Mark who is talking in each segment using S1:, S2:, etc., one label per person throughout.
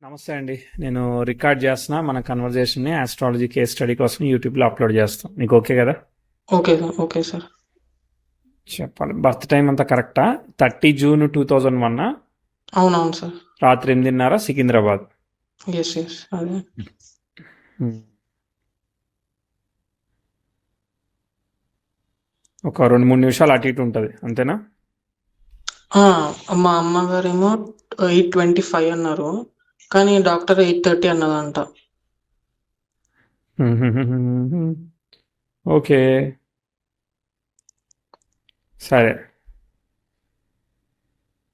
S1: నమస్తే అండి. నేను రికార్డ్ చేస్తున్నా మన కన్వర్జేషన్ని ఆస్ట్రాలజీ కేస్ స్టడీ కోసం యూట్యూబ్లో అప్లోడ్ చేస్తాం. మీకు ఓకే కదా?
S2: Okay sir. Okay sir.
S1: చెప్పాలి. బర్త్ టైం అంతా కరెక్టా? 30 జూన్ 2001
S2: అవునవును సార్.
S1: రాత్రి 8:30 సికింద్రాబాద్.
S2: ఎస్ ఎస్ అదే.
S1: ఒక 2-3 నిమిషాలు అటు ఇటు ఉంటుంది అంతేనా?
S2: మా అమ్మగారేమో 8:25 అన్నారు, కానీ డాక్టర్ 8:30 అన్నదంట.
S1: ఓకే, సరే.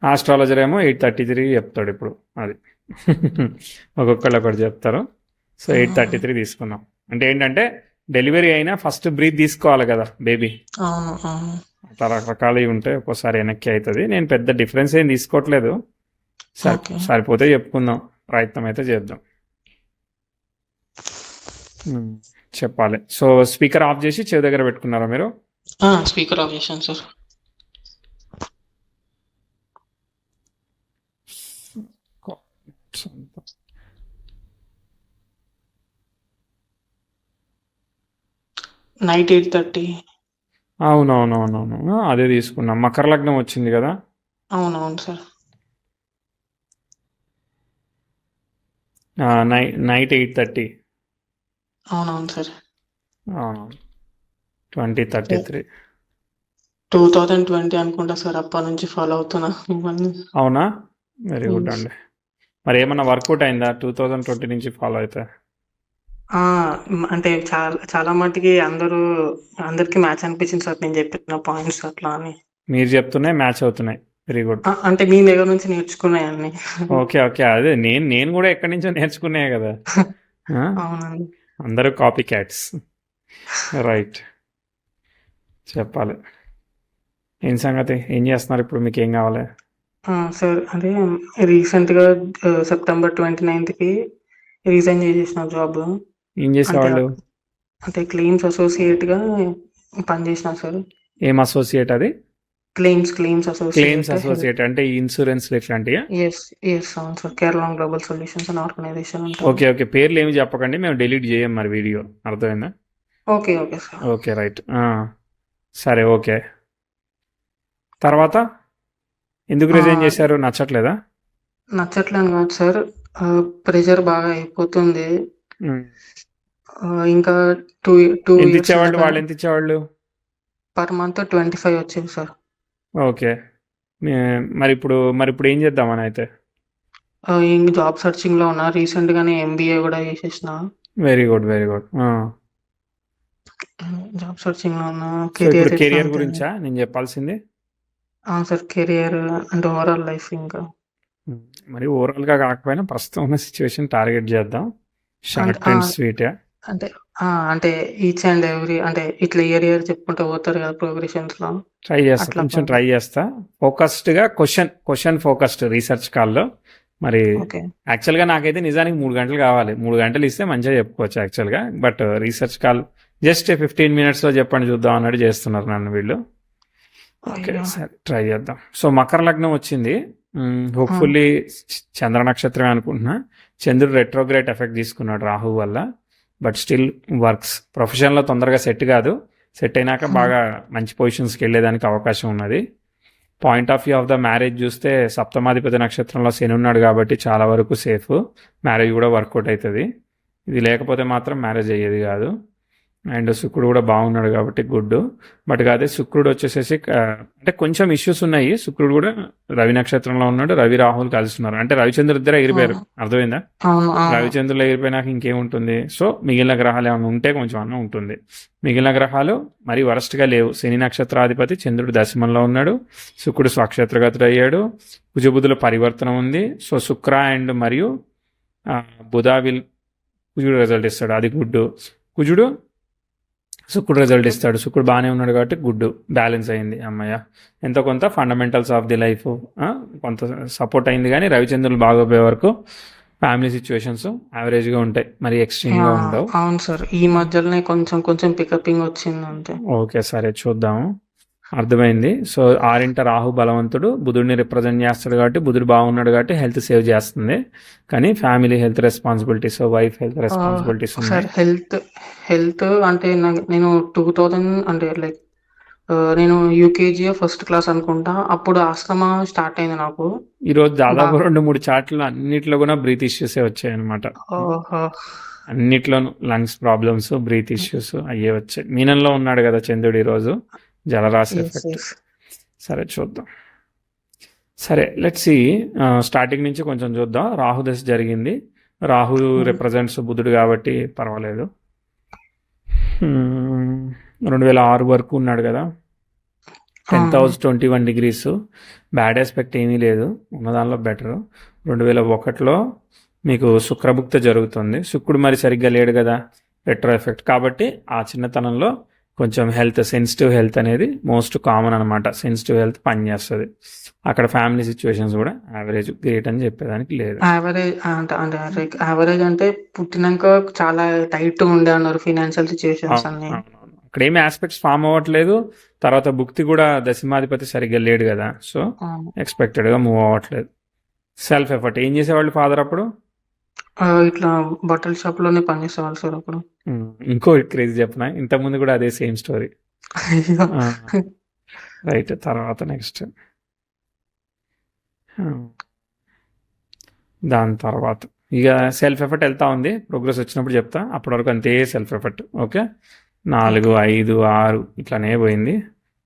S1: ఆస్ట్రాలజర్ ఏమో 8:33 చెప్తాడు ఇప్పుడు. అది ఒక్కొక్కళ్ళు ఒకటి చెప్తారు. సో 8:33 తీసుకున్నాం. అంటే ఏంటంటే డెలివరీ అయినా ఫస్ట్ బ్రీత్ తీసుకోవాలి కదా బేబీ.
S2: అవును అవును.
S1: అట్లా రకరకాలు ఉంటాయి, ఒక్కోసారి వెనక్కి అవుతుంది. నేను పెద్ద డిఫరెన్స్ ఏం తీసుకోవట్లేదు.
S2: ఓకే.
S1: సరిపోతే చెప్పుకుందాం, ప్రయత్నం అయితే చేద్దాం. చెప్పాలి. సో స్పీకర్ ఆఫ్ చేసి చెవి దగ్గర పెట్టుకున్నారా మీరు?
S2: స్పీకర్ ఆఫ్ చేశాను సార్. నైట్ 8:30.
S1: అవునవునవునవును, అదే తీసుకున్నాం. మకర లగ్నం వచ్చింది కదా?
S2: అవునవును సార్.
S1: నైట్ 8:30.
S2: అవునవును సార్.
S1: 20:33.
S2: 2020 అనుకుంటా సార్, అప్పటి నుంచి ఫాలో అవుతున్నా ఇవన్నీ.
S1: అవునా? వెరీ గుడ్ అండి. మరి ఏమన్నా వర్కౌట్ అయిందా 2020 నుంచి ఫాలో అయితే?
S2: అంటే చాలా చాలా మటుకి అందరికి మ్యాచ్ అనిపించింది సార్, నేను చెప్పిన పాయింట్స్ అట్లా అని.
S1: మీరు చెప్తున్నాయి మ్యాచ్ అవుతున్నాయి. Very good.
S2: అంటే మీ దగ్గర నుంచి నేర్చుకున్నాయన్ని.
S1: ఓకే ఓకే, అదే నేను కూడా ఎక్కడి నుంచో నేర్చుకున్నాయి కదా.
S2: అవునండి.
S1: అందరూ కాపీ క్యాట్స్. రైట్, చెప్పాలి. ఏం సంగతి, ఏం చేస్తున్నారు ఇప్పుడు? మీకు ఏం కావాలి?
S2: సార్ అదే రీసెంట్గా సెప్టెంబర్ 29కి రిజైన్ చేసేసిన జాబ్.
S1: ఏం చేసేవాళ్ళు?
S2: అంటే క్లెయిమ్స్ అసోసియేట్గా పనిచేసిన సార్.
S1: ఏం అసోసియేట్ అది?
S2: క్లెయిమ్స్
S1: క్లెయిమ్స్ అసోసియేట్ అంటే ఇన్సూరెన్స్ ఇట్లాంటివా?
S2: ఎస్ ఎస్ అవును సార్. కేరళ గ్లోబల్ సొల్యూషన్స్ అనే ఆర్గనైజేషన్ ఉంటుంది.
S1: ఓకే ఓకే, పేర్లు ఏమి చెప్పకండి, మేము డిలీట్ చేయం మరి వీడియో. అర్థమైందా?
S2: Okay okay sir.
S1: Okay right, సరే ఓకే. తర్వాత ఎందుకు రిజైన్ చేశారు? నచ్చట్లేదా?
S2: నచ్చట్లేదు కాదు సార్, ప్రెషర్ బాగా అయిపోతుంది. ఇంకా
S1: ఎంత ఇచ్చేవాళ్ళు వాళ్ళు? ఎంత ఇచ్చేవాళ్ళు?
S2: పర్ మంత్ 25 వచ్చింది సార్.
S1: ఓకే, మరి ఇప్పుడు ఏం చేద్దామని అయితే?
S2: ఇంక జాబ్ సర్చింగ్ లో ఉన్నా. రీసెంట్ గానే MBA కూడా చేసేసిన.
S1: Very good very good.
S2: Job searching లో ఉన్నా.
S1: కెరియర్ గురించా నేను చెప్పాల్సింది?
S2: సార్ కెరియర్ అంటే ఓవరాల్ లైఫ్. ఇంకా
S1: మరి ఓవరాల్ గా కాకపోయినా ప్రస్తుతం ఉన్న సిచ్యువేషన్ టార్గెట్ చేద్దాం. Short and sweet.
S2: అంటే ఈచ్ అండ్ ఎవ్రీ అంటే ఇట్లా ఇయర్ చెప్పుకుంటూ పోతారు కదా ప్రోగ్రెషన్స్ లో.
S1: ట్రై చేస్తా, కొంచెం ట్రై చేస్తా. ఫోకస్డ్ గా క్వశ్చన్ ఫోకస్డ్ రీసెర్చ్ కాల్లో. మరి యాక్చువల్గా నాకైతే నిజానికి 3 గంటలు కావాలి. 3 గంటలు ఇస్తే మంచిగా చెప్పుకోవచ్చు యాక్చువల్గా. But research call just 15 minutes చెప్పండి చూద్దాం అన్నట్టు చేస్తున్నారు నన్ను వీళ్ళు. ఓకే సరే, ట్రై చేద్దాం. సో మకర లగ్నం వచ్చింది. హోప్ఫుల్లీ చంద్ర నక్షత్రం అనుకుంటున్నా. చంద్రుడు రెట్రోగ్రేట్ ఎఫెక్ట్ తీసుకున్నాడు రాహు వల్ల. But still works. ప్రొఫెషన్లో తొందరగా సెట్ కాదు. సెట్ అయినాక బాగా మంచి పొజిషన్స్కి వెళ్ళేదానికి అవకాశం ఉన్నది. Point of view of the marriage చూస్తే సప్తమాధిపతి నక్షత్రంలో శని ఉన్నాడు కాబట్టి చాలా వరకు సేఫ్. మ్యారేజ్ కూడా వర్కౌట్ అవుతుంది. ఇది లేకపోతే మాత్రం మ్యారేజ్ అయ్యేది కాదు. అండ్ శుక్రుడు కూడా బాగున్నాడు కాబట్టి గుడ్. బట్ కాదే శుక్రుడు వచ్చేసేసి అంటే కొంచెం ఇష్యూస్ ఉన్నాయి. శుక్రుడు కూడా రవి నక్షత్రంలో ఉన్నాడు. రవి రాహుల్ కలుస్తున్నారు అంటే రవిచంద్రుడు ఇద్దరు ఎగిరిపోయారు. అర్థమైందా? రవిచంద్రులు ఎగిరిపోయినాక ఇంకేముంటుంది? సో మిగిలిన గ్రహాలు ఏమైనా ఉంటే కొంచెం అన్న ఉంటుంది. మిగిలిన గ్రహాలు మరి వరస్ట్గా లేవు. శని నక్షత్రాధిపతి చంద్రుడు దశమంలో ఉన్నాడు. శుక్రుడు స్వక్షేత్రగతుడు అయ్యాడు. కుజబుధుల పరివర్తన ఉంది. సో శుక్ర అండ్ మరియు బుధావిల్ కుజుడు రిజల్ట్ ఇస్తాడు, అది గుడ్. కుజుడు శుక్రుడు రిజల్ట్ ఇస్తాడు. శుక్రుడు బాగానే ఉన్నాడు కాబట్టి గుడ్, బ్యాలెన్స్ అయింది. అమ్మయ్య, ఎంతో కొంత ఫండమెంటల్స్ ఆఫ్ ది లైఫ్ కొంత సపోర్ట్ అయింది. కానీ రవిచంద్రులు బాగోపోయే వరకు ఫ్యామిలీ సిచ్యువేషన్స్ యావరేజ్గా ఉంటాయి, మరి ఎక్స్ట్రీమ్గా ఉండవు.
S2: అవును సార్, ఈ మధ్యలోనే కొంచెం పికపింగ్ వచ్చింది అంతే.
S1: ఓకే సరే చూద్దాము. అర్థమైంది. సో, 6 రాహు బలవంతుడు. బుధుడిని రిప్రజెంట్ చేస్తాడు కాబట్టి బుధుడు బాగున్నాడు కాబట్టి హెల్త్ సేవ్ చేస్తుంది. కానీ family health responsibilities, wife health responsibilities ఉన్నాయి.
S2: సార్ హెల్త్ హెల్త్ అంటే నేను 2000 అంటే లైక్ నేను యూకేజీ ఫస్ట్ క్లాస్ అనుకుంటా. అప్పుడు ఆస్తమా స్టార్ట్ అయింది నాకు.
S1: ఈరోజు దాదాపు
S2: బా
S1: 2-3 చాట్లు అన్నిట్లో కూడా బ్రీత్ ఇష్యూసే వచ్చాయన్నమాట.
S2: ఓహో!
S1: అన్నిట్లోనూ లంగ్స్ ప్రాబ్లమ్స్, బ్రీత్ ఇష్యూస్ అయ్యే వచ్చాయి. మీనంలో ఉన్నాడు కదా చంద్రుడు ఈరోజు, జలరాశి
S2: యెస్.
S1: ఎఫెక్ట్.
S2: యెస్.
S1: సరే చూద్దాం. సరే లెట్స్ సీ. స్టార్టింగ్ నుంచి కొంచెం చూద్దాం. రాహు దశ జరిగింది. రాహు రిప్రజెంట్స్ బుధుడు కాబట్టి పర్వాలేదు. 2006 వరకు ఉన్నాడు కదా. 10th house 21 degrees. Bad aspect ఏమీ లేదు, ఉన్న దానిలో బెటరు. 2001లో మీకు శుక్రభుక్త జరుగుతుంది. శుక్రుడు మరి సరిగ్గా లేడు కదా, రెట్రో ఎఫెక్ట్. కాబట్టి ఆ చిన్నతనంలో కొంచెం హెల్త్, సెన్సిటివ్ హెల్త్ అనేది మోస్ట్ కామన్ అనమాట. సెన్సిటివ్ హెల్త్ పనిచేస్తుంది. అక్కడ ఫ్యామిలీ సిచ్యువేషన్స్ కూడా యావరేజ్, గ్రేట్ అని చెప్పేదానికి లేదు.
S2: యావరేజ్ అంటే పుట్టినాక చాలా టైట్ ఉండే అన్నారు ఫినాన్షియల్ సిచ్యువేషన్స్ అన్ని.
S1: అవునవును. అక్కడ ఏమి ఆస్పెక్ట్స్ ఫామ్ అవ్వట్లేదు. తర్వాత భుక్తి కూడా దశమాధిపతి సరిగ్గా లేడు కదా, సో ఎక్స్పెక్టెడ్గా మూవ్ అవ్వట్లేదు. సెల్ఫ్ ఎఫర్ట్ ఏం చేసేవాళ్ళు ఫాదర్ అప్పుడు?
S2: ఇట్లా బట్టల షాప్ లోనే పనిచేసేవాళ్ళు సార్ అప్పుడు.
S1: ఇంకో క్రేజీ చెప్పనా, ఇంతకుముందు కూడా అదే సేమ్ స్టోరీ. రైట్. తర్వాత నెక్స్ట్ దాని తర్వాత ఇక సెల్ఫ్ ఎఫర్ట్ వెళ్తా ఉంది. ప్రోగ్రెస్ వచ్చినప్పుడు చెప్తా, అప్పటి వరకు అంతే సెల్ఫ్ ఎఫర్ట్. ఓకే, 4, 5, 6 ఇట్లానే పోయింది.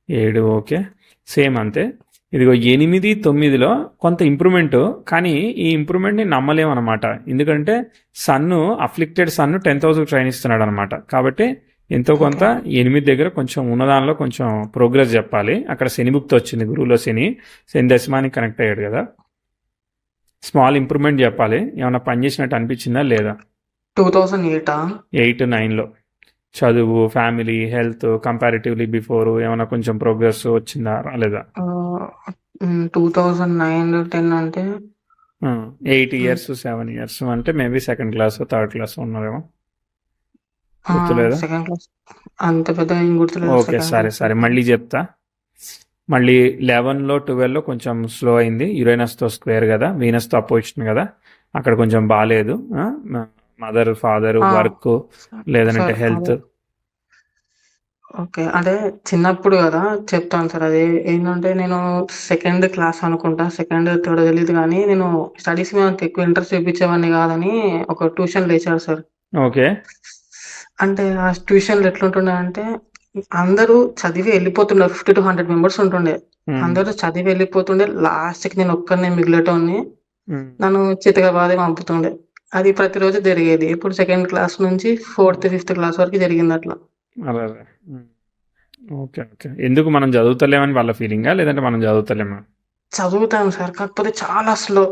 S1: 7 ఓకే, సేమ్ అంతే. ఇదిగో 8, 9లో కొంత ఇంప్రూవ్మెంట్, కానీ ఈ ఇంప్రూవ్మెంట్ని నమ్మలేమన్నమాట. ఎందుకంటే సన్ను, అఫ్లిక్టెడ్ సన్ను 10th హౌస్కి ట్రైన్ ఇస్తున్నాడు అనమాట. కాబట్టి ఎంతో కొంత 8 దగ్గర కొంచెం ఉన్నదానిలో కొంచెం ప్రోగ్రెస్ చెప్పాలి. అక్కడ శని భుక్తి వచ్చింది, గురువులో శని దశమానికి కనెక్ట్ అయ్యాడు కదా. స్మాల్ ఇంప్రూవ్మెంట్ చెప్పాలి. ఏమైనా పని చేసినట్టు అనిపించిందా లేదా?
S2: 2008,
S1: 9లో చదువు, ఫ్యామిలీ, హెల్త్ కంపారిటివ్లీ బిఫోర్ ఏమైనా కొంచెం ప్రోగ్రెస్ వచ్చిందా, రాలేదా?
S2: 2009, 10 అంటే
S1: 8 years, 7 years అంటే maybe 2nd class, 3rd class ఉన్నారేమో, గుర్తులేదా?
S2: Second class. అంత పెద్ద ఏం గుర్తులేదు.
S1: ఓకే, సరే మళ్ళీ చెప్తా. మళ్ళీ 11లో 12లో కొంచెం స్లో అయింది. యురేనస్తో స్క్వేర్ కదా, వీనస్తో అపోజిషన్ కదా, అక్కడ కొంచెం బాగాలేదు. మదర్, ఫాదర్, వర్క్, లేదంటే హెల్త్.
S2: ఓకే, అంటే చిన్నప్పుడు కదా చెప్తాను సార్. అది ఏంటంటే నేను 2nd క్లాస్ అనుకుంటా, 2nd, 3rd తెలియదు, కానీ నేను స్టడీస్ మీద అంత ఎక్కువ ఇంట్రెస్ట్ చూపించేవాడిని కాదని ఒక ట్యూషన్ లేచారు సార్.
S1: ఓకే,
S2: అంటే ఆ ట్యూషన్లు ఎట్లుంటుండే అంటే అందరూ చదివి వెళ్ళిపోతుండే. 50 to 100 మెంబర్స్ ఉంటుండే. అందరూ చదివి వెళ్ళిపోతుండే. లాస్ట్కి నేను ఒక్కనే మిగిలేటోని. నన్ను చితగా బాధ పంపుతుండే. అది ప్రతిరోజు జరిగేది. ఇప్పుడు 2nd క్లాస్ నుంచి 4th, 5th క్లాస్ వరకు జరిగింది అట్లా.
S1: ఓకే. ఎందుకు మనం చదువుతలేమని వాళ్ళ ఫీలింగా, లేదంటే మనం చదువుతలేమా?
S2: చదువుతాను సార్, కాకపోతే చాలా స్లో.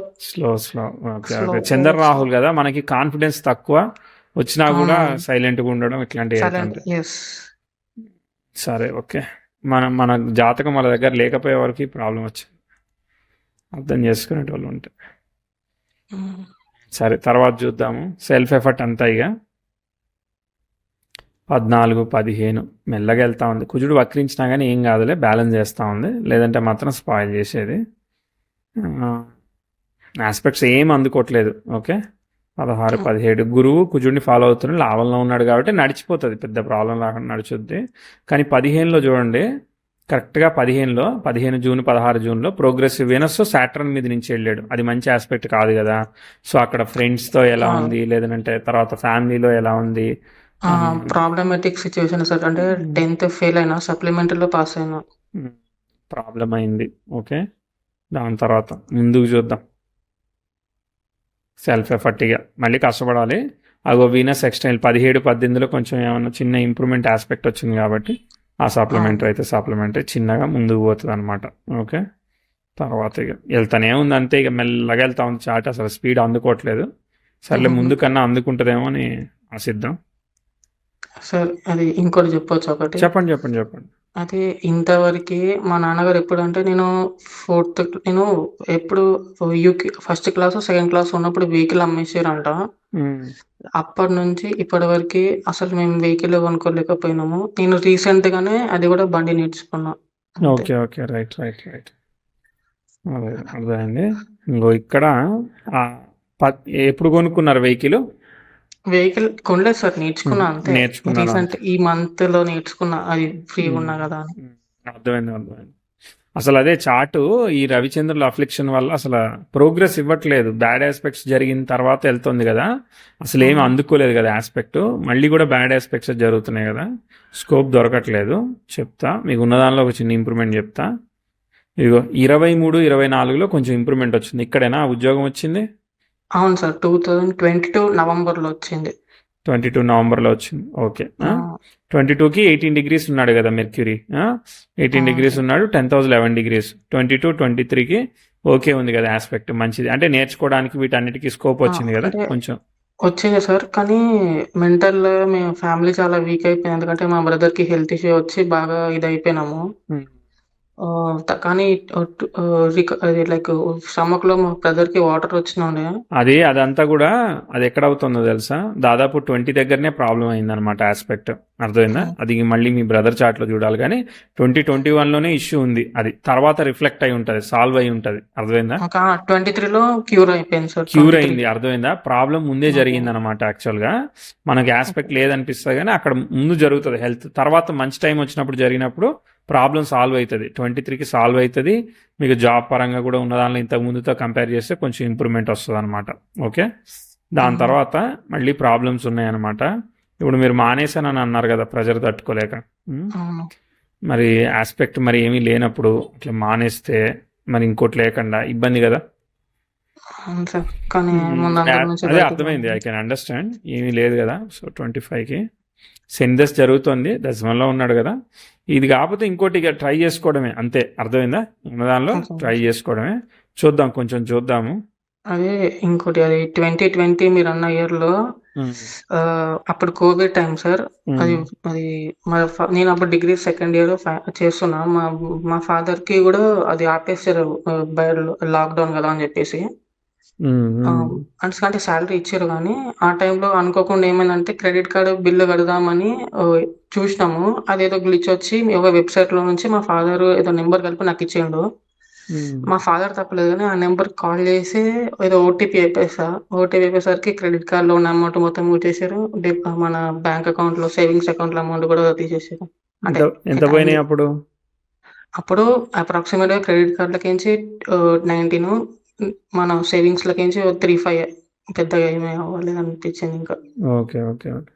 S1: ఓకే. చంద్ర రాహుల్ కదా, మనకి కాన్ఫిడెన్స్ తక్కువ, వచ్చినా కూడా సైలెంట్గా ఉండడం ఇట్లాంటివి. సరే ఓకే, మన జాతకం వాళ్ళ దగ్గర లేకపోయే వరకు ప్రాబ్లం వచ్చింది, అర్థం చేసుకునేటోళ్ళు ఉంటే. సరే తర్వాత చూద్దాము. సెల్ఫ్ ఎఫర్ట్ అంతా ఇక 14, 15 మెల్లగా వెళ్తా ఉంది. కుజుడు వక్రించినా కానీ ఏం కాదులే, బ్యాలెన్స్ చేస్తూ ఉంది. లేదంటే మాత్రం స్పాయిల్ చేసేది. ఆస్పెక్ట్స్ ఏం అందుకోవట్లేదు. ఓకే, 16, 17 గురువు కుజుడిని ఫాలో అవుతున్నాడు, లాభంలో ఉన్నాడు కాబట్టి నడిచిపోతుంది, పెద్ద ప్రాబ్లం లేకుండా నడుచుద్ది. కానీ 15లో చూడండి, కరెక్ట్గా 15 జూన్, 16 జూన్లో ప్రోగ్రెసివ్ వీనస్ సాటర్న్ మీద నుంచి వెళ్ళాడు. అది మంచి ఆస్పెక్ట్ కాదు కదా. సో అక్కడ ఫ్రెండ్స్తో ఎలా ఉంది, లేదంటే తర్వాత ఫ్యామిలీలో ఎలా ఉంది,
S2: ప్రాబ్లమాటిక్ సిచ్యువేషన్ సార్. అంటే 10th ఫెయిల్ అయినా, సప్లిమెంటరీలో పాస్ అయినా,
S1: ప్రాబ్లం అయింది. ఓకే, దాని తర్వాత ముందుకు చూద్దాం. సెల్ఫ్ ఎఫర్ట్ ఇక మళ్ళీ కష్టపడాలి. అగో వీనస్ ఎక్స్టర్నల్ 17, 18లో కొంచెం ఏమన్నా చిన్న ఇంప్రూవ్మెంట్ ఆస్పెక్ట్ వచ్చింది కాబట్టి ఆ సప్లిమెంటరీ చిన్నగా ముందుకు పోతుంది అనమాట. ఓకే, తర్వాత ఇక వెళ్తానే ఉంది అంతే. ఇక మెల్లగా వెళ్తా ఉంది చాట్, అసలు స్పీడ్ అందుకోవట్లేదు. సర్లే, ముందు కన్నా అందుకుంటుందేమో అని ఆశిద్దాం.
S2: సార్ అది ఇంకోటి చెప్పొచ్చు ఒకటి?
S1: చెప్పండి.
S2: అది ఇంతవరకు మా నాన్నగారు ఎప్పుడంటే నేను ఎప్పుడు UK first class, 2nd class ఉన్నప్పుడు వెహికల్ అమ్మేసారంట. అప్పటి నుంచి ఇప్పటి వరకు అసలు మేము వెహికల్ కొనుక్కోలేకపోయినాము. నేను రీసెంట్ గానే అది కూడా బండి నేర్చుకున్నా. అంతే.
S1: Okay. Okay. Right. Right. Right. అదే అర్థమైంది. ఇంగో ఇక్కడ ఆహ్, ఎప్పుడు కొనుక్కున్నారు వెహికలు?
S2: వెహికల్ కొనలేదు సార్. నేర్చుకున్నా అంతే.
S1: నేర్చుకున్నారు
S2: రీసెంట్
S1: అంతే.
S2: ఈ మంత్‌లో నేర్చుకున్నా. అది ఫ్రీగున్నా
S1: హ్మ్.
S2: గదా అని.
S1: హ్మ్. అర్థమైంది. అర్థమైంది. అసలదే చార్టు ఈ 'రవిచంద్రుల అఫ్లిక్షన్' వల్ల ప్రోగ్రెస్ ఇవ్వట్లేదు. బ్యాడ్ యాస్పెక్ట్స్ జరిగిన తర్వాత ఎళ్తుంది గదా! అసలేమి
S2: అవును.
S1: అందుకోలేదు గదా యాస్పెక్టు. మళ్ళీ గూడా బ్యాడ్ యాస్పెక్ట్సే జరుగుతున్నాయి గదా! స్కోప్ దొరకట్లేదు. చెప్తా. మీకున్న దానిలో ఒక చిన్న ఇంప్రూవ్‌మెంట్ జెప్తా. ఇదిగో 23, 24లో కొంచెం ఇంప్రూవ్‌మెంట్ వచ్చింది. ఇక్కడేనా ఆ ఉద్యోగం వచ్చింది?
S2: అవును సార్. 2022 నవంబర్‌లో వచ్చింది.
S1: 22 నవంబర్‌లో వచ్చింది. ఓకే.
S2: ఆ!
S1: 22కి 18 డిగ్రీస్ ఉన్నాడు గదా మెర్క్యూరీ. 18
S2: అవును
S1: డిగ్రీస్
S2: సార్.
S1: ఉన్నాడు. 10,000 11 డిగ్రీస్. 22, 23కి ఓకే ఉంది గదా యాస్పెక్ట్ మంచిది. అంటే నేర్చుకోవడానికి వీటన్నిటికి స్కోప్
S2: ఆ!
S1: వచ్చింది గదా
S2: అంటే
S1: కొంచెం.
S2: వచ్చింది సార్. కానీ మేము ఫ్యామిలీ చాలా వీక్ అయిపోయింది. ఎందుకంటే మా బ్రదర్‌కి హెల్త్ ఇష్యూ వచ్చి బాగా ఇదయిపోయినాము.
S1: హ్మ్.
S2: కానీ అది లైక్ స్టమక్‌లో మా బ్రదర్‌కి వాటర్ వచ్చినుండే.
S1: అదంతా గూడా అది ఎక్కడవుతుందో తెలుసా? దాదాపు 20 దగ్గరనే ప్రాబ్లమ్ అయిందనమాట యాస్పెక్ట్. అర్థమైందా?
S2: హ్మ్.
S1: అది మళ్ళీ మీ బ్రదర్ చార్ట్‌లో చూడాలి గానీ 2021లోనే ఇష్యూ ఉంది. అది తర్వాత రిఫ్లెక్ట్ అయి ఉంటది. సాల్వ్ అయి ఉంటది. అర్థమైందా?
S2: 23లో క్యూర్ అయిపోయింది సార్.
S1: క్యూర్
S2: 23.
S1: అయింది. అర్థమైందా? ప్రాబ్లం ముందే
S2: ఓకే.
S1: జరిగిందనమాట యాక్చువల్‌గా. మనకి
S2: ఓకే.
S1: యాస్పెక్ట్ లేదనిపిస్తది గానీ, అక్కడ ముందు జరుగుతది హెల్త్. తర్వాత మంచి టైం వచ్చినప్పుడు జరిగినప్పుడు ప్రాబ్లమ్ సాల్వ్ అయితది. 23కి సాల్వ్ అయితది. మీకు జాబ్ పరంగా గూడా ఉన్న దానిలో ఇంతకు ముందుతో కంపేర్ చేస్తే కొంచెం ఇంప్రూవ్‌మెంట్ వస్తదనమాట. ఓకే. దాని
S2: హ్మ్.
S1: తర్వాత మళ్ళీ ప్రాబ్లమ్స్ ఉన్నాయన్నమాట. ఇప్పుడు మీరు మానేశానని అన్నారు గదా! ప్రెషర్ తట్టుకోలేక. హ్మ్.
S2: అవును.
S1: మరి యాస్పెక్ట్ మరి ఏమీ లేనప్పుడు ఇట్లా మానేస్తే మరి ఇంకోటి లేకుండా ఇబ్బంది గదా!
S2: అవును సార్. కానీ ముందు అందులో నుంచి
S1: అదే
S2: బయటికి
S1: అర్థమైంది. ఐ
S2: రావాలి.
S1: Can understand. ఏమీ లేదు కదా. సో 25కి సెన్దస్ జరుగుతుంది. దశమంలో ఉన్నాడు కదా. ఇది కాకపోతే ఇంకోటి ఇక ట్రై చేసుకోవడమే అంతే. అర్థమైందా? ఉన్న దానిలో
S2: ఓకే.
S1: ట్రై చేసుకోవడమే. చూద్దాం, కొంచెం చూద్దాము.
S2: అదే ఇంకోటి అది 2020 మీరన్న ఇయర్‌లో
S1: ఉమ్,
S2: అప్పుడు కోవిడ్ టైమ్ సార్. అది
S1: ఉమ్,
S2: అది నేనప్పుడు డిగ్రీ సెకండ్ ఇయర్ చేస్తున్నా. మా ఫాదర్‌కి గూడా అది ఆపేసారు. లాక్‌డౌన్ గదా అని జెప్పేసి.
S1: ఉమ్, ఉమ్.
S2: అంటే సాలరీ ఇచ్చిర్రు గానీ, ఆ టైంలో అనుకోకుండా ఏమైందంటే క్రెడిట్ కార్డ్ బిల్లు కడదామని ఆహ్, చూసినాము. అదేదో గ్లిచ్ వచ్చి ఏవో వెబ్‌సైట్‌లో నుంచి మా ఫాదర్ ఏదో నంబర్ కలిపి నాకిచ్చిండు.
S1: ఉమ్.
S2: మా ఫాదర్ తప్పలేదు గానీ, ఆ నంబర్‌కి కాల్ చేసి ఏదో ఓటీపీ చెప్పేసా. ఓటీపీ చెప్పేసరికి క్రెడిట్ కార్డ్‌లో ఉన్న అమౌంట్ మొత్తం కొట్టేసారు. మన బ్యాంక్ అకౌంట్‌లో సేవింగ్స్ అకౌంట్‌లో అమౌంట్ కూడా తీసేసారు.
S1: ఎంత
S2: అంటే
S1: ఎంత
S2: అయింది.
S1: పోయినాయి అప్పుడు?
S2: అప్పుడు అప్రాక్సిమేట్‌గా క్రెడిట్ కార్డ్‌లకించి 19 మన సేవింగ్స్‌లకించి 3, 5 పెద్దగా ఏమి అవ్వలేదనిపించింది ఇంకా.
S1: Okay, okay, okay.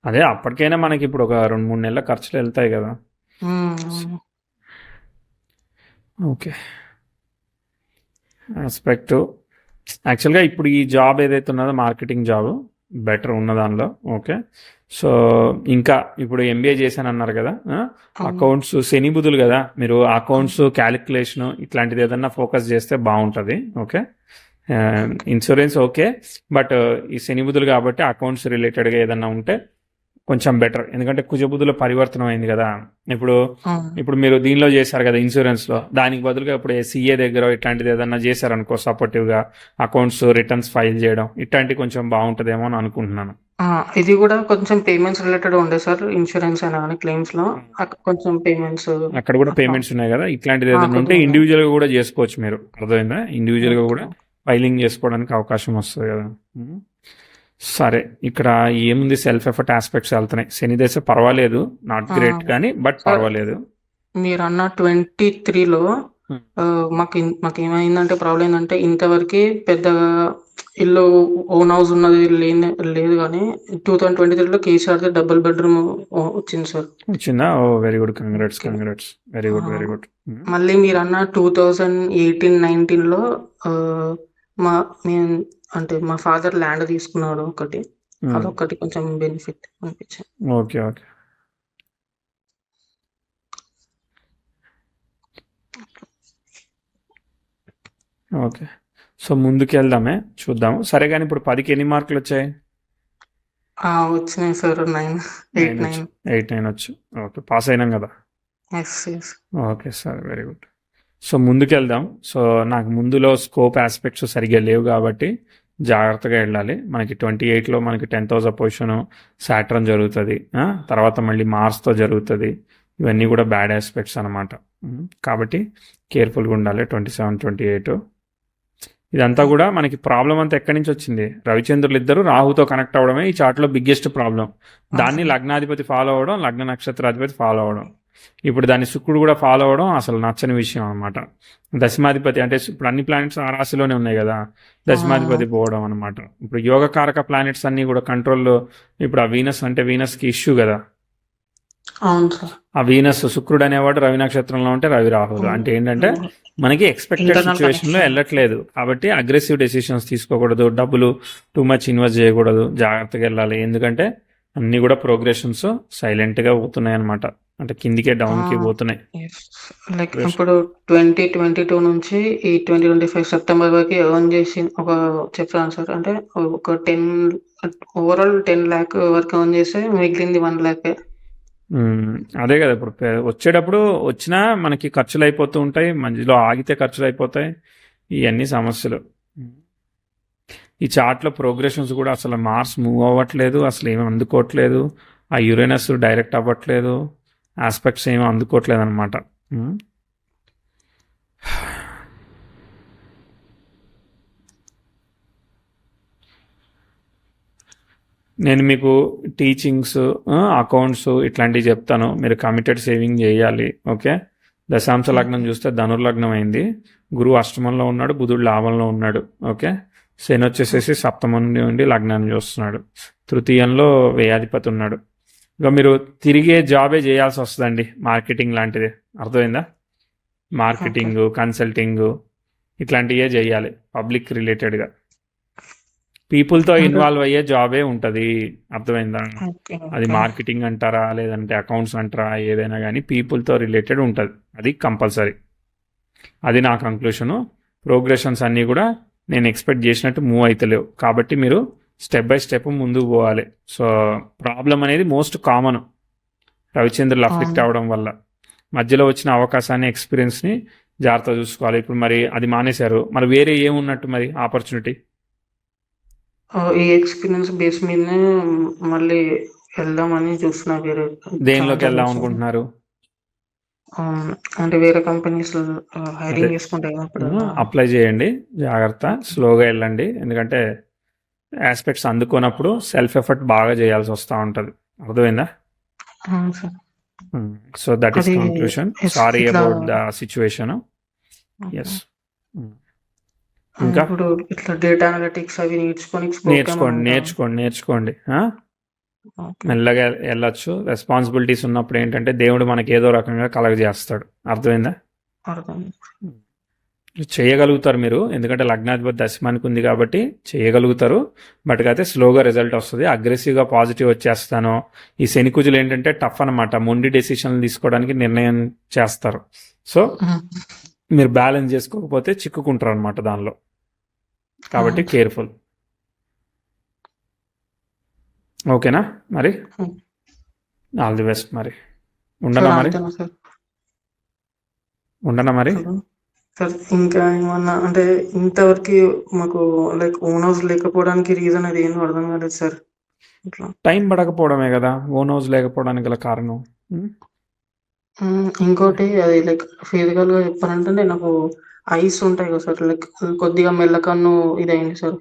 S1: అదే అప్పటికైనా మనకి ఇప్పుడు ఒక 2-3 నెలల ఖర్చులు వెళ్తాయి కదా.
S2: అవును.
S1: ఓకే. ఆస్పెక్ట్ యాక్చువల్గా ఇప్పుడు ఈ జాబ్ ఏదైతే ఉన్నదో మార్కెటింగ్ జాబ్ బెటర్ ఉన్న దానిలో. ఓకే. సో ఇంకా ఇప్పుడు ఎంబీఏ చేశాను అన్నారు కదా.
S2: అవును.
S1: అకౌంట్స్ శని బుధులు కదా, మీరు అకౌంట్స్ క్యాలిక్యులేషన్ ఇట్లాంటిది ఏదన్నా ఫోకస్ చేస్తే బాగుంటుంది. ఓకే. ఇన్సూరెన్స్ ఓకే, బట్ ఈ శని బుధులు కాబట్టి అకౌంట్స్ రిలేటెడ్గా ఏదన్నా ఉంటే కొంచెం బెటర్. ఎందుకంటే కుజబుధుల పరివర్తనం అయింది కదా. ఇప్పుడు
S2: అవును.
S1: ఇప్పుడు మీరు దీనిలో చేశారు కదా ఇన్సూరెన్స్లో, దానికి బదులుగా ఇప్పుడు సీఏ దగ్గర ఇట్లాంటిది ఏదన్నా చేశారనుకో సపోర్టివ్గా అకౌంట్స్ రిటర్న్స్ ఫైల్ చేయడం ఇట్లాంటివి కొంచెం బాగుంటుందేమో అని అనుకుంటున్నాను.
S2: ఆ! ఇది గూడా కొంచెం పేమెంట్స్ రిలేటెడ్ ఉండే సార్. ఇన్స్యూరెన్స్ అయినా గాని క్లెయిమ్స్‌లో కొంచెం పేమెంట్స్
S1: అక్కడ కూడా
S2: అట్లా
S1: పేమెంట్స్ ఉన్నాయి కదా. ఇట్లాంటిది ఏదైనా ఉంటే
S2: కొద్దిగా ఉన్నాయి.
S1: ఇండివిజువల్గా కూడా చేసుకోవచ్చు మీరు. అర్థమైందా? ఇండివిజువల్గా
S2: ఓకే.
S1: కూడా ఫైలింగ్ చేసుకోవడానికి అవకాశం వస్తుంది కదా. ఉమ్. సరే, ఇక్కడ ఏముంది, సెల్ఫ్ ఎఫర్ట్ ఆస్పెక్ట్స్ వెళ్తున్నాయి. శని దశ పర్వాలేదు, నాట్
S2: ఆ!
S1: గ్రేట్ కానీ బట్
S2: సార్
S1: పర్వాలేదు.
S2: మీరన్న 23లో మాకేమైందంటే ప్రాబ్లమ్ ఏందంటే ఇంతవరకి పెద్దగా ఇల్లు ఓన్ హౌస్ ఉన్నది లేదు గానీ 2023లో కేసీఆర్‌ది డబుల్ బెడ్‌రూమ్ వచ్చింది సార్.
S1: వచ్చిందా? Oh very good, congrats,
S2: okay.
S1: Congrats, very
S2: ah!
S1: Good, very good.
S2: మళ్ళీ మీరన్న 2018, 19లో ఆహ్, మా మేము అంటే మా ఫాదర్ ల్యాండ్ తీసుకున్నాడు ఒకటి. అదొక్కటి కొంచెం బెనిఫిట్ అనిపించింది.
S1: Okay, okay, okay. సో ముందుకు వెళ్దామే, చూద్దాము. సరే కానీ ఇప్పుడు 10కి ఎన్ని మార్కులు వచ్చాయి?
S2: వచ్చినాయి సార్ 9, 8,
S1: 9 వచ్చి
S2: 9.
S1: 8, 9 వచ్చు. ఓకే, పాస్ అయినాం కదా.
S2: Yes. Yes.
S1: Okay sir, very good. So ముందుకెళ్దాం. సో నాకు ముందులో స్కోప్ ఆస్పెక్ట్స్ సరిగ్గా లేవు కాబట్టి జాగ్రత్తగా వెళ్ళాలి. మనకి 28లో మనకి 10th హౌస్ పొజిషన్ సాటర్న్ జరుగుతుంది. తర్వాత మళ్ళీ మార్స్తో జరుగుతుంది. ఇవన్నీ కూడా బ్యాడ్ ఆస్పెక్ట్స్ అనమాట. కాబట్టి కేర్ఫుల్గా ఉండాలి. 27, 28 ఇదంతా కూడా మనకి ప్రాబ్లం అంతా ఎక్కడి నుంచి వచ్చింది? రవిచంద్రులు ఇద్దరు రాహుతో కనెక్ట్ అవ్వడమే ఈ చార్ట్లో బిగ్గెస్ట్ ప్రాబ్లం. దాన్ని లగ్నాధిపతి ఫాలో అవ్వడం, లగ్న నక్షత్రాధిపతి ఫాలో అవ్వడం, ఇప్పుడు దాన్ని శుక్రుడు కూడా ఫాలో అవ్వడం అసలు నచ్చని విషయం అనమాట. దశమాధిపతి అంటే ఇప్పుడు అన్ని ప్లానెట్స్ ఆ రాశిలోనే ఉన్నాయి కదా, దశమాధిపతి పోవడం అనమాట. ఇప్పుడు యోగకారక ప్లానెట్స్ అన్నీ కూడా కంట్రోల్లో. ఇప్పుడు ఆ వీనస్ అంటే వీనస్కి ఇష్యూ కదా.
S2: అవును సార్.
S1: ఆ వీనస్ శుక్రుడు అనేవాడు రవి నక్షత్రంలో ఉంటే రవి రాహులు అంటే ఏంటంటే మనకి ఎక్స్పెక్టెడ్
S2: Internal
S1: సిచ్యువేషన్లో
S2: connection.
S1: వెళ్ళట్లేదు. కాబట్టి అగ్రెసివ్ డెసిషన్స్ తీసుకోకూడదు, డబ్బులు టూ మచ్ ఇన్వెస్ట్ చేయకూడదు, జాగ్రత్తగా వెళ్ళాలి. ఎందుకంటే అన్నీ కూడా ప్రోగ్రెషన్స్ సైలెంట్గా పోతున్నాయి అనమాట. అంటే కిందికే డౌన్కి పోతున్నాయి.
S2: లైక్ ఇప్పుడు 2022 నుంచి ఈ 2025 సెప్టెంబర్ వరకు ఎర్న్ చేసి ఒక చెప్తాను సార్. అంటే ఒక 10 ఓవరాల్ 10 lakh వరకు ఎర్న్ చేస్తే మిగిలింది 1 lakh.
S1: అదే కదా ఇప్పుడు వచ్చేటప్పుడు వచ్చినా మనకి ఖర్చులు అయిపోతూ ఉంటాయి, మధ్యలో ఆగితే ఖర్చులు అయిపోతాయి. ఇవన్నీ సమస్యలు. ఈ చార్ట్లో ప్రోగ్రెషన్స్ కూడా అసలు మార్స్ మూవ్ అవ్వట్లేదు, అసలు ఏమీ అందుకోవట్లేదు. ఆ యురేనస్ డైరెక్ట్ అవ్వట్లేదు, ఆస్పెక్ట్స్ ఏమీ అందుకోవట్లేదు అనమాట. నేను మీకు టీచింగ్స్, అకౌంట్స్ ఇట్లాంటివి చెప్తాను. మీరు కమిటెడ్ సేవింగ్ చేయాలి. ఓకే. దశాంశ లగ్నం చూస్తే ధనుర్లగ్నం అయింది, గురువు అష్టమంలో ఉన్నాడు, బుధుడు లాభంలో ఉన్నాడు. ఓకే. శని వచ్చేసేసి సప్తమం నుండి లగ్నాన్ని చూస్తున్నాడు, తృతీయంలో వ్యయాధిపతి ఉన్నాడు. ఇక మీరు తిరిగే జాబే చేయాల్సి వస్తుందండి, మార్కెటింగ్ లాంటిది. అర్థమైందా? మార్కెటింగ్, కన్సల్టింగ్ ఇట్లాంటివే చేయాలి, పబ్లిక్ రిలేటెడ్గా. పీపుల్తో ఇన్వాల్వ్ అయ్యే జాబే ఉంటుంది. అర్థమైందా? అది మార్కెటింగ్ అంటారా, లేదంటే అకౌంట్స్ అంటారా, ఏదైనా కానీ పీపుల్తో రిలేటెడ్ ఉంటుంది, అది కంపల్సరీ. అది నా కంక్లూషను. ప్రోగ్రెషన్స్ అన్నీ కూడా నేను ఎక్స్పెక్ట్ చేసినట్టు మూవ్ అవుతలేవు. కాబట్టి మీరు స్టెప్ బై స్టెప్ ముందుకు పోవాలి. సో ప్రాబ్లం అనేది మోస్ట్ కామన్, రవిచంద్రులు అఫ్లిక్ట్ అవ్వడం వల్ల. మధ్యలో వచ్చిన అవకాశాన్ని, ఎక్స్పీరియన్స్ని జాగ్రత్తగా చూసుకోవాలి. ఇప్పుడు మరి అది మానేశారు, మరి వేరే ఏమున్నట్టు మరి ఆపర్చునిటీ?
S2: ఈ ఎక్స్పీరియన్స్ బేస్ మీదనే మళ్ళీ వెళ్దామని చూస్తున్నా. వేరే
S1: దేనిలోకి వెళ్దాం అనుకుంటున్నారు?
S2: అంటే వేరే కంపెనీస్ హైరింగ్ చేసుకుంటాయి కదా, అప్పుడు
S1: అప్లై చేయండి, జాగ్రత్త, స్లోగా వెళ్ళండి. ఎందుకంటే ఆస్పెక్ట్స్ అందుకున్నప్పుడు సెల్ఫ్ ఎఫర్ట్ బాగా చేయాల్సి వస్తూ ఉంటుంది. అర్థమైందా? So that is conclusion. Sorry about the situation. Yes. ఇంకా
S2: ఇప్పుడు ఇట్లా డేటా అనలిటిక్స్ అవి
S1: నేర్చుకోండి. మెల్లగా వెళ్ళొచ్చు. రెస్పాన్సిబిలిటీస్ ఉన్నప్పుడు ఏంటంటే దేవుడు మనకి ఏదో రకంగా కలగజేస్తాడు. అర్థమైందా? చేయగలుగుతారు మీరు, ఎందుకంటే లగ్నాధిపతి దశమానికి ఉంది కాబట్టి చేయగలుగుతారు. బట్ అయితే స్లోగా రిజల్ట్ వస్తుంది. అగ్రెసివ్గా పాజిటివ్ వచ్చేస్తాను. ఈ శనికుజులు ఏంటంటే టఫ్ అనమాట, మొండి డెసిషన్లు తీసుకోవడానికి నిర్ణయం చేస్తారు. సో మీరు బ్యాలెన్స్ చేసుకోకపోతే చిక్కుకుంటారు అనమాట దానిలో. కాబట్టి కేర్ఫుల్. ఓకేనా? మరి ఆల్ ది బెస్ట్. మరి ఉండనా మరి
S2: సార్? ఇంకా ఏమన్నా అంటే ఇంతవరకు మాకు లైక్ ఓన్ హౌస్ లేకపోవడానికి రీజన్ అది ఏమో అర్థం కాలేదు సార్.
S1: టైం పడకపోవడమే కదా ఓన్ హౌస్ లేకపోవడానికి గల కారణం.
S2: ఇంకోటి అది లైక్ ఫిజికల్ గా చెప్పాలంటే నాకు ఐస్ ఉంటాయి కదా సార్, లైక్ కొద్దిగా మెల్లకన్ను ఇదైంది సార్.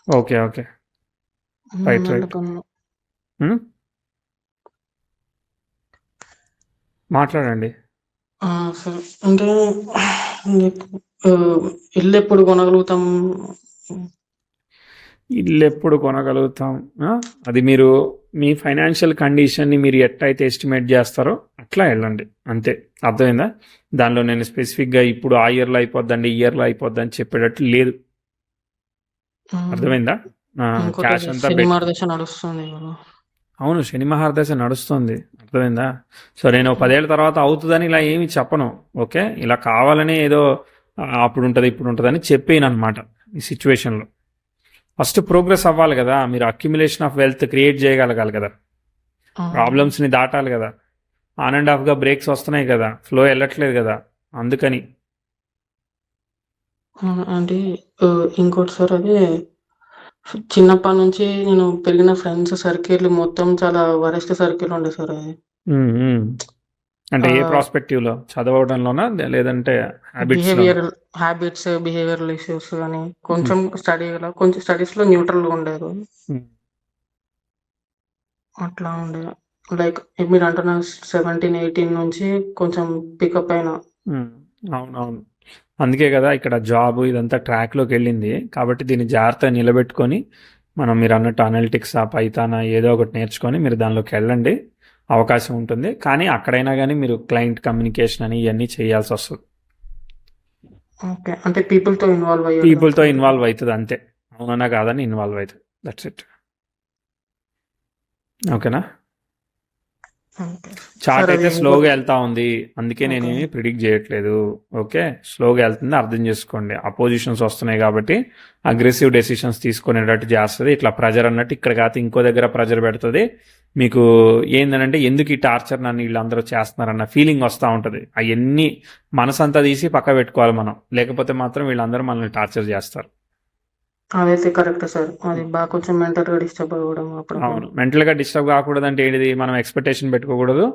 S1: ఓకే. రైట్. మాట్లాడండి.
S2: సార్ అంటే ఇల్లు ఎప్పుడు కొనగలుగుతాం?
S1: అది మీరు మీ ఫైనాన్షియల్ కండిషన్ని మీరు ఎట్లయితే ఎస్టిమేట్ చేస్తారో అట్లా వెళ్ళండి, అంతే. అర్థమైందా? దానిలో నేను స్పెసిఫిక్గా ఇప్పుడు ఆ ఇయర్లో అయిపోద్దండి, ఈ ఇయర్లో అయిపోద్దని చెప్పేటట్టు లేదు. అర్థమైందా? క్యాష్ అంతా
S2: నడుస్తుంది.
S1: అవును, శని మహారదశ నడుస్తుంది. అర్థమైందా? సో నేను 10 ఏళ్ళ తర్వాత అవుతుందని ఇలా ఏమి చెప్పను. ఓకే, ఇలా కావాలని ఏదో అప్పుడు ఉంటుంది ఇప్పుడు ఉంటుందని చెప్పేను అనమాట. ఈ సిచ్యువేషన్లో ఫస్ట్ ప్రోగ్రెస్ అవ్వాలి కదా, మీరు అక్యుములేషన్ ఆఫ్ వెల్త్ క్రియేట్ చేయగలగాలి కదా, ప్రాబ్లమ్స్ని దాటాలి కదా. ఆన్ అండ్ ఆఫ్గా బ్రేక్స్ వస్తున్నాయి కదా, ఫ్లో వెళ్ళట్లేదు కదా, అందుకని.
S2: అంటే ఇంకోటి సార్, అదే చిన్నప్పటి నుంచి నేను పెరిగిన ఫ్రెండ్స్ సర్కిల్ మొత్తం చాలా వరెస్ట్ సర్కిల్ ఉండే సార్. అది
S1: ఉమ్, ఉమ్. అంటే ఏ ప్రాస్పెక్టివ్లో చదవడంలోనా లేదంటే హ్యాబిట్స్లోనా?
S2: బిహేవియరల్ ఇష్యూస్ అని కొంచెం కొంచెం స్టడీస్ లో న్యూట్రల్ గా ఉండేది. అట్లా ఉండే లైక్ మీరు అంటున్న 17-18 నుంచి కొంచెం పికప్ అయినా.
S1: అవునవును. అందుకే కదా ఇక్కడ జాబ్ ఇదంతా ట్రాక్లోకి వెళ్ళింది. కాబట్టి దీన్ని జాగ్రత్తగా నిలబెట్టుకొని మనం మీరు అన్నట్టు అనలిటిక్స్ పైథానా ఏదో ఒకటి నేర్చుకొని మీరు దానిలోకి వెళ్ళండి, అవకాశం ఉంటుంది. కానీ అక్కడైనా కానీ మీరు క్లయింట్ కమ్యూనికేషన్ అని ఇవన్నీ చేయాల్సి వస్తుంది.
S2: ఓకే, అంటే పీపుల్తో
S1: పీపుల్తో ఇన్వాల్వ్ అవుతుంది అంతే, అవునన్నా కాదని ఇన్వాల్వ్ అవుతుంది. That's it. ఓకేనా? చార్ట్ అయితే స్లోగా వెళ్తా ఉంది, అందుకే నేనేమి ప్రిడిక్ట్ చేయట్లేదు. ఓకే, స్లోగా వెళ్తుంది, అర్థం చేసుకోండి. అపోజిషన్స్ వస్తున్నాయి కాబట్టి అగ్రెసివ్ డెసిషన్స్ తీసుకునేటట్టు చేస్తుంది. ఇట్లా ప్రెజర్ అన్నట్టు ఇక్కడ కాదు ఇంకో దగ్గర ప్రెజర్ పెడుతుంది. మీకు ఏందనంటే ఎందుకు ఈ టార్చర్ నన్ను వీళ్ళందరూ చేస్తున్నారన్న ఫీలింగ్ వస్తూ ఉంటుంది. అవన్నీ మనసంతా తీసి పక్క పెట్టుకోవాలి మనం, లేకపోతే మాత్రం వీళ్ళందరూ మనల్ని టార్చర్ చేస్తారు.
S2: అదైతే కరెక్ట్ సార్. అది బాగా కొంచెం మెంటల్ గా డిస్టర్బ్ అవ్వడం.
S1: అవును, మెంటల్గా డిస్టర్బ్ కాకూడదు అంటే ఏంటిది, మనం ఎక్స్పెక్టేషన్ పెట్టుకోకూడదు.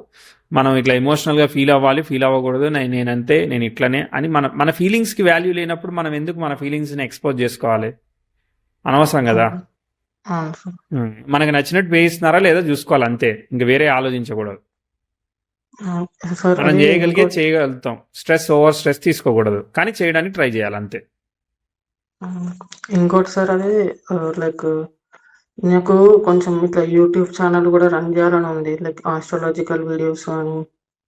S1: మనం ఇట్లా ఎమోషనల్గా ఫీల్ అవ్వాలి, ఫీల్ అవ్వకూడదు. నేనంతే, నేను ఇట్లనే అని మన ఫీలింగ్స్కి వాల్యూ లేనప్పుడు మనం ఎందుకు మన ఫీలింగ్స్ని ఎక్స్పోజ్ చేసుకోవాలి? అనవసరం కదా. మనకు నచ్చినట్టు వేయిస్తున్నారా లేదా చూసుకోవాలి అంతే, ఇంకా వేరే ఆలోచించకూడదు. మనం చేయగలిగే చేయగలుగుతాం. ఓవర్ స్ట్రెస్ తీసుకోకూడదు, కానీ చేయడానికి ట్రై చేయాలి అంతే.
S2: ఇంకోటి సార్, అది లైక్ నాకు కొంచెం ఇట్లా యూట్యూబ్ ఛానల్ కూడా రన్ చేయాలని ఉంది. లైక్ ఆస్ట్రాలజికల్ వీడియోస్ అని,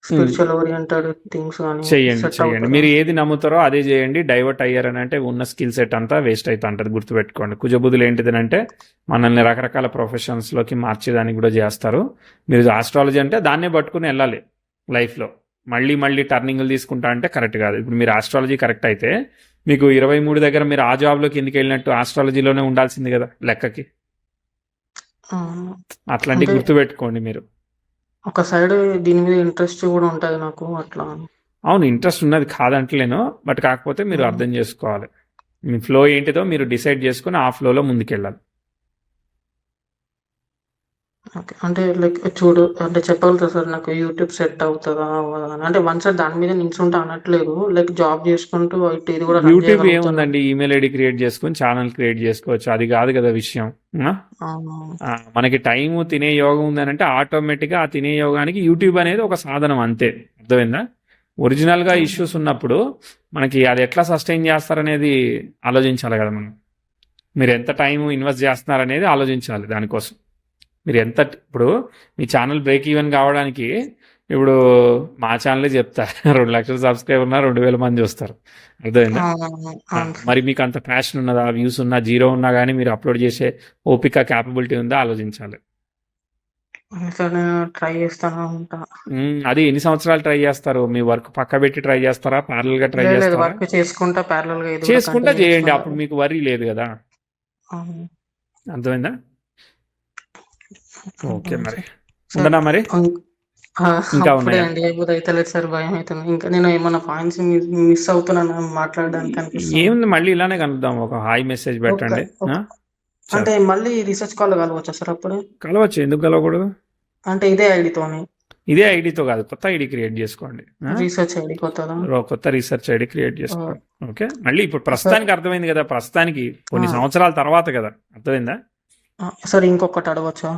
S2: స్పిరిచువల్ ఓరియంటెడ్ థింగ్స్ అని.
S1: చేయండి. మీరు ఏది నమ్ముతారో అదే చేయండి. డైవర్ట్ అయ్యారని అంటే ఉన్న స్కిల్ సెట్ అంతా వేస్ట్ అవుతా ఉంటుంది, గుర్తుపెట్టుకోండి. కుజబుద్ధులు ఏంటిది అంటే మనల్ని రకరకాల ప్రొఫెషన్స్లోకి మార్చేదానికి కూడా చేస్తారు. మీరు ఆస్ట్రాలజీ అంటే దాన్నే పట్టుకుని వెళ్ళాలి లైఫ్లో. మళ్ళీ టర్నింగ్లు తీసుకుంటా అంటే కరెక్ట్ కాదు. ఇప్పుడు మీరు ఆస్ట్రాలజీ కరెక్ట్ అయితే మీకు 23 దగ్గర మీరు ఆ జాబ్లోకి ఎందుకు వెళ్ళినట్టు, ఆస్ట్రాలజీలోనే ఉండాల్సింది కదా లెక్కకి. అట్లాంటి గుర్తుపెట్టుకోండి మీరు.
S2: ఒక సైడ్ దీని మీద ఇంట్రెస్ట్ కూడా ఉంటుంది నాకు అట్లా.
S1: అవును, ఇంట్రెస్ట్ ఉన్నది కాదంటలేను, బట్ కాకపోతే మీరు అర్థం చేసుకోవాలి. మీ ఫ్లో ఏంటిదో మీరు డిసైడ్ చేసుకుని ఆ ఫ్లోలో ముందుకెళ్ళాలి.
S2: ఓకే, అంటే లైక్ అంటే చెప్పగలుగుతా సార్ నాకు యూట్యూబ్ సెట్ అవుతుందా అంటే వన్ సైడ్ దాని మీద నిల్చుంటా అనట్లేదు. లైక్ జాబ్ చేసుకుంటూ ఇది కూడా
S1: యూట్యూబ్ ఏముందండి, ఈమెయిల్ ఐడి క్రియేట్ చేసుకుని ఛానల్ క్రియేట్ చేసుకోవచ్చు. అది కాదు కదా విషయం. మనకి టైము తినే యోగం ఉందనంటే ఆటోమేటిక్గా ఆ తినే యోగానికి యూట్యూబ్ అనేది ఒక సాధనం అంతే. అర్థమైందా? ఒరిజినల్గా ఇష్యూస్ ఉన్నప్పుడు మనకి అది ఎట్లా సస్టైన్ చేస్తారనేది ఆలోచించాలి కదా మనం. మీరు ఎంత టైం ఇన్వెస్ట్ చేస్తున్నారనేది ఆలోచించాలి. దానికోసం మీరు ఇప్పుడు మీ ఛానల్ బ్రేక్ ఈవెన్ కావడానికి, ఇప్పుడు మా ఛానలే చెప్తా 2 లక్షల సబ్స్క్రైబర్ ఉన్నా 2000 మంది చూస్తారు. అర్థమైందా? మరి మీకు అంత ప్యాషన్ ఉన్నదా, వ్యూస్ ఉన్నా, జీరో ఉన్నా కానీ మీరు అప్లోడ్ చేసే ఓపిక, క్యాపబిలిటీ ఉందా ఆలోచించాలి.
S2: ట్రై చేస్తాను.
S1: అది ఎన్ని సంవత్సరాలు ట్రై చేస్తారు? మీ వర్క్ పక్క పెట్టి ట్రై చేస్తారా, ప్యారలల్ గా ట్రై చేస్తారా?
S2: వర్క్ చేసుకుంటా
S1: చేయండి, అప్పుడు మీకు వరీ లేదు కదా. అర్థమైందా? ఓకే, మరి ఉండనా మరి? ఇంకా
S2: ఉన్నాయా? సార్ భయం అవుతుంది. ఇంకా నేను ఏమన్నా పాయింట్స్ మిస్ అవుతున్నాను మాట్లాడడానికి.
S1: ఏముంది, మళ్ళీ ఇలానే కలుద్దాం. ఒక హాయ్ మెసేజ్ పెట్టండి.
S2: అంటే మళ్ళీ రీసెర్చ్ కాల్ కలవచ్చా సార్? అప్పుడు
S1: కలవచ్చు, ఎందుకు కలవకూడదు?
S2: అంటే ఇదే ఐడితోని?
S1: ఇదే ఐడితో కాదు, కొత్త ఐడి క్రియేట్ చేసుకోండి.
S2: రీసెర్చ్ ఐడి
S1: కొత్త రీసెర్చ్ ఐడి క్రియేట్ చేసుకోండి. ఓకే, మళ్ళీ ఇప్పుడు ప్రస్తుతానికి అర్థమైంది కదా, ప్రస్తుతానికి కొన్ని సంవత్సరాల తర్వాత కదా. అర్థమైందా
S2: సార్? ఇంకొకటి అడగచ్చా?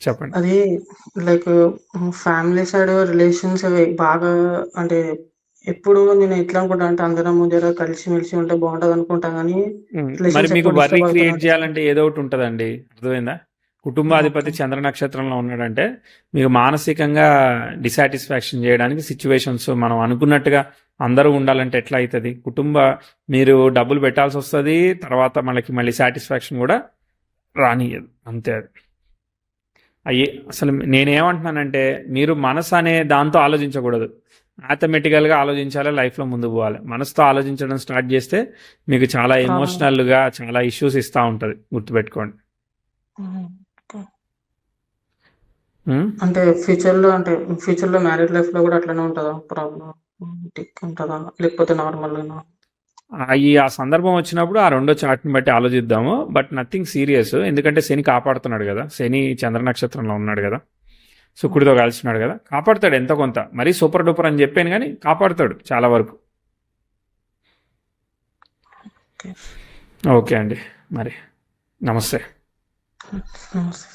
S1: చెప్పండి.
S2: అది లైక్ ఫ్యామిలీ సైడ్ రిలేషన్స్ బాగా, అంటే ఎప్పుడు నేను ఎట్లా అనుకుంటా అంటే అందరం జర కలిసిమెలిసి ఉంటే బాగుంటది అనుకుంటా కానీ,
S1: మరి మీకు వర్రీ క్రియేట్ చేయాలంటే ఏదో ఒకటి ఉంటదండి. అర్థమైందా? కుటుంబాధిపతి చంద్ర నక్షత్రంలో ఉన్నాడంటే మీకు మానసికంగా డిసాటిస్ఫాక్షన్ చేయడానికి సిచ్యువేషన్స్ మనం అనుకున్నట్టుగా అందరూ ఉండాలంటే ఎట్లా అవుతుంది? మీరు డబ్బులు పెట్టాల్సి వస్తుంది, తర్వాత మళ్ళీ సాటిస్ఫాక్షన్ కూడా రానియదు. అంతే. అసలు నేనేమంటున్నానంటే మీరు మనసు అనే దాంతో ఆలోచించకూడదు, ఆటోమేటికల్గా ఆలోచించాలి, లైఫ్లో ముందుకు పోవాలి. మనసుతో ఆలోచించడం స్టార్ట్ చేస్తే మీకు చాలా ఎమోషనల్గా చాలా ఇష్యూస్ ఇస్తూ ఉంటుంది, గుర్తుపెట్టుకోండి.
S2: అంటే ఫ్యూచర్లో మ్యారేజ్ లైఫ్లో కూడా అట్లనే ఉంటుందా ప్రాబ్లం? ఉంటుందా లేకపోతే నార్మల్?
S1: ఆ సందర్భం వచ్చినప్పుడు ఆ రెండో చార్ట్ని బట్టి ఆలోచిద్దాము. బట్ నథింగ్ సీరియస్, ఎందుకంటే శని కాపాడుతున్నాడు కదా, శని చంద్ర నక్షత్రంలో ఉన్నాడు కదా. శుక్రుడితో కలిసినాడు కదా, కాపాడుతాడు ఎంతో కొంత. మరీ సూపర్ డూపర్ అని చెప్పాను కానీ కాపాడుతాడు చాలా వరకు. ఓకే అండి, మరి నమస్తే.
S2: నమస్తే.